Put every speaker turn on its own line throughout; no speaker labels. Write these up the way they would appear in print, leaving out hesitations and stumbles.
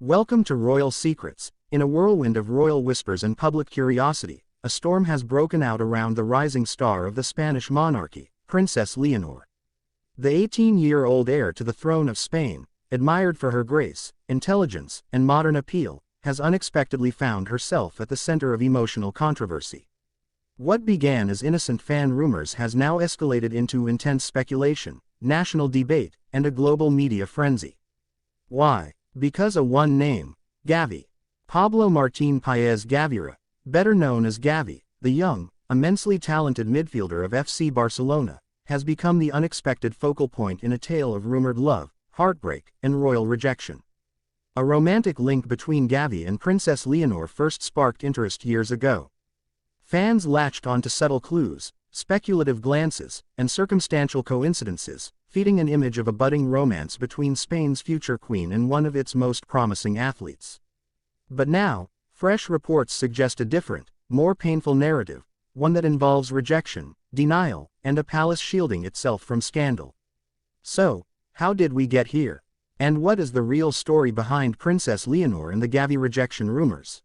Welcome to Royal Secrets. In a whirlwind of royal whispers and public curiosity, a storm has broken out around the rising star of the Spanish monarchy, Princess Leonor. The 18-year-old heir to the throne of Spain, admired for her grace, intelligence, and modern appeal, has unexpectedly found herself at the center of emotional controversy. What began as innocent fan rumors has now escalated into intense speculation, national debate, and a global media frenzy. Why? Because of one name, Gavi. Pablo Martín Páez Gaviria, better known as Gavi, the young, immensely talented midfielder of FC Barcelona, has become the unexpected focal point in a tale of rumored love, heartbreak, and royal rejection. A romantic link between Gavi and Princess Leonor first sparked interest years ago. Fans latched onto subtle clues, speculative glances, and circumstantial coincidences, feeding an image of a budding romance between Spain's future queen and one of its most promising athletes. But now, fresh reports suggest a different, more painful narrative, one that involves rejection, denial, and a palace shielding itself from scandal. So, how did we get here? And what is the real story behind Princess Leonor and the Gavi rejection rumors?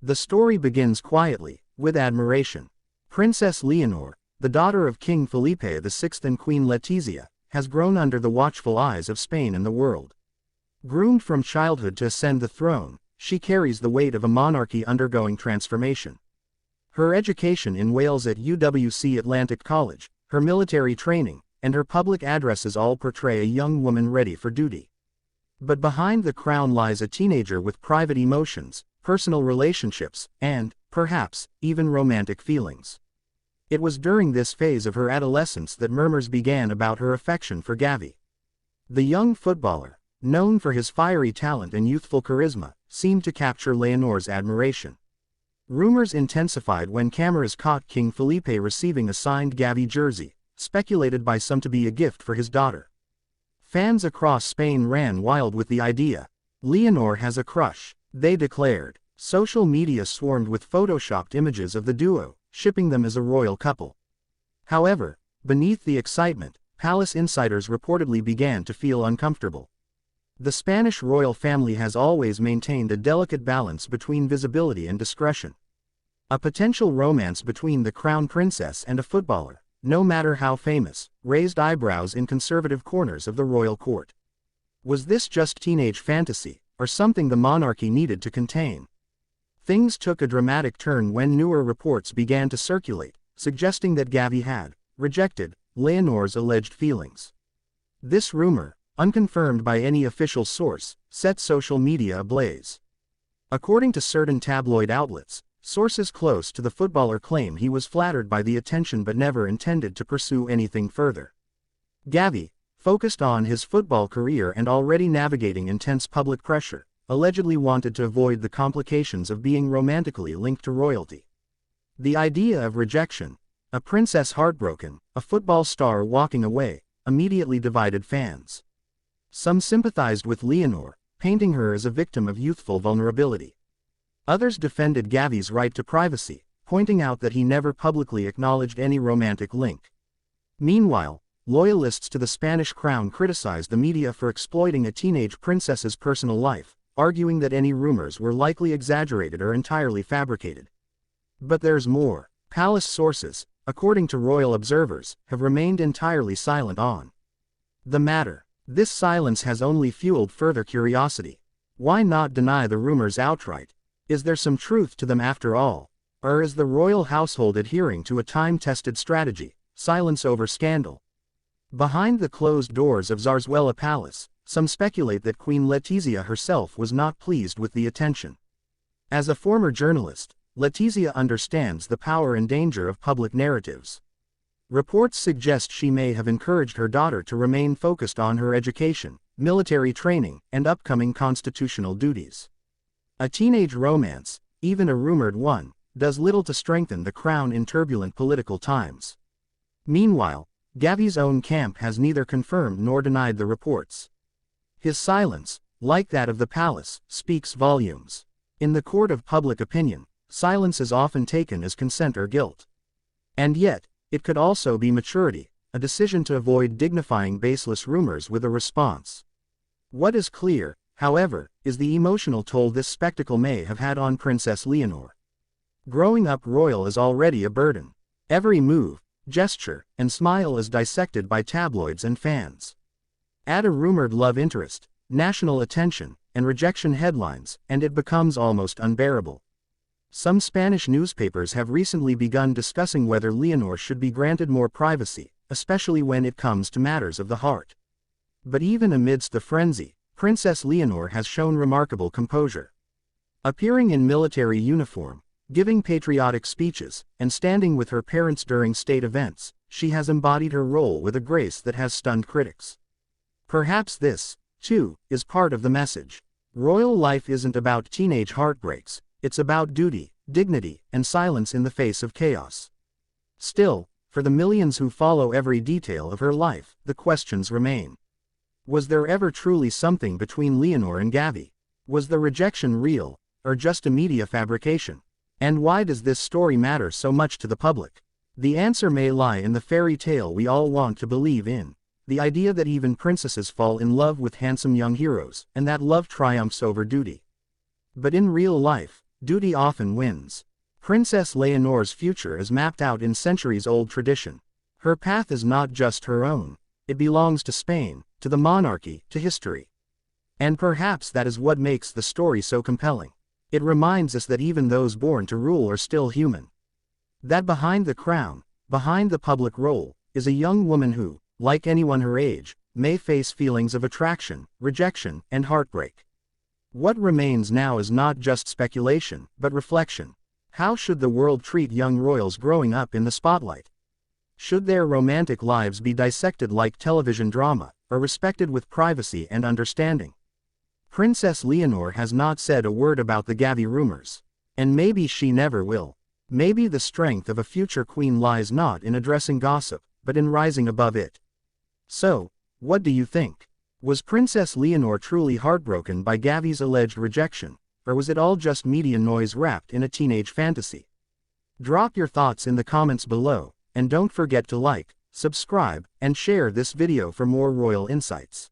The story begins quietly, with admiration. Princess Leonor, the daughter of King Felipe VI and Queen Letizia, has grown under the watchful eyes of Spain and the world. Groomed from childhood to ascend the throne, she carries the weight of a monarchy undergoing transformation. Her education in Wales at UWC Atlantic College, her military training, and her public addresses all portray a young woman ready for duty. But behind the crown lies a teenager with private emotions, personal relationships, and, perhaps, even romantic feelings. It was during this phase of her adolescence that murmurs began about her affection for Gavi. The young footballer, known for his fiery talent and youthful charisma, seemed to capture Leonor's admiration. Rumors intensified when cameras caught King Felipe receiving a signed Gavi jersey, speculated by some to be a gift for his daughter. Fans across Spain ran wild with the idea. Leonor has a crush, they declared. Social media swarmed with photoshopped images of the duo, shipping them as a royal couple. However, beneath the excitement, palace insiders reportedly began to feel uncomfortable. The Spanish royal family has always maintained a delicate balance between visibility and discretion. A potential romance between the crown princess and a footballer, no matter how famous, raised eyebrows in conservative corners of the royal court. Was this just teenage fantasy, or something the monarchy needed to contain? Things took a dramatic turn when newer reports began to circulate, suggesting that Gavi had rejected Leonor's alleged feelings. This rumor, unconfirmed by any official source, set social media ablaze. According to certain tabloid outlets, sources close to the footballer claim he was flattered by the attention but never intended to pursue anything further. Gavi, focused on his football career and already navigating intense public pressure, allegedly wanted to avoid the complications of being romantically linked to royalty. The idea of rejection, a princess heartbroken, a football star walking away, immediately divided fans. Some sympathized with Leonor, painting her as a victim of youthful vulnerability. Others defended Gavi's right to privacy, pointing out that he never publicly acknowledged any romantic link. Meanwhile, loyalists to the Spanish crown criticized the media for exploiting a teenage princess's personal life, arguing that any rumors were likely exaggerated or entirely fabricated. But there's more. Palace sources, according to royal observers, have remained entirely silent on the matter. This silence has only fueled further curiosity. Why not deny the rumors outright? Is there some truth to them after all? Or is the royal household adhering to a time-tested strategy, silence over scandal? Behind the closed doors of Zarzuela Palace, some speculate that Queen Letizia herself was not pleased with the attention. As a former journalist, Letizia understands the power and danger of public narratives. Reports suggest she may have encouraged her daughter to remain focused on her education, military training, and upcoming constitutional duties. A teenage romance, even a rumored one, does little to strengthen the crown in turbulent political times. Meanwhile, Gavi's own camp has neither confirmed nor denied the reports. His silence, like that of the palace, speaks volumes. In the court of public opinion, silence is often taken as consent or guilt. And yet, it could also be maturity, a decision to avoid dignifying baseless rumors with a response. What is clear, however, is the emotional toll this spectacle may have had on Princess Leonor. Growing up royal is already a burden. Every move, gesture, and smile is dissected by tabloids and fans. Add a rumored love interest, national attention, and rejection headlines, and it becomes almost unbearable. Some Spanish newspapers have recently begun discussing whether Leonor should be granted more privacy, especially when it comes to matters of the heart. But even amidst the frenzy, Princess Leonor has shown remarkable composure. Appearing in military uniform, giving patriotic speeches, and standing with her parents during state events, she has embodied her role with a grace that has stunned critics. Perhaps this, too, is part of the message. Royal life isn't about teenage heartbreaks, it's about duty, dignity, and silence in the face of chaos. Still, for the millions who follow every detail of her life, the questions remain. Was there ever truly something between Leonor and Gavi? Was the rejection real, or just a media fabrication? And why does this story matter so much to the public? The answer may lie in the fairy tale we all want to believe in. The idea that even princesses fall in love with handsome young heroes, and that love triumphs over duty. But in real life, duty often wins. Princess Leonor's future is mapped out in centuries-old tradition. Her path is not just her own. It belongs to Spain, to the monarchy, to history. And perhaps that is what makes the story so compelling. It reminds us that even those born to rule are still human. That behind the crown, behind the public role, is a young woman who, like anyone her age, may face feelings of attraction, rejection, and heartbreak. What remains now is not just speculation, but reflection. How should the world treat young royals growing up in the spotlight? Should their romantic lives be dissected like television drama, or respected with privacy and understanding? Princess Leonor has not said a word about the Gavi rumors. And maybe she never will. Maybe the strength of a future queen lies not in addressing gossip, but in rising above it. So, what do you think? Was Princess Leonor truly heartbroken by Gavi's alleged rejection, or was it all just media noise wrapped in a teenage fantasy? Drop your thoughts in the comments below, and don't forget to like, subscribe, and share this video for more royal insights.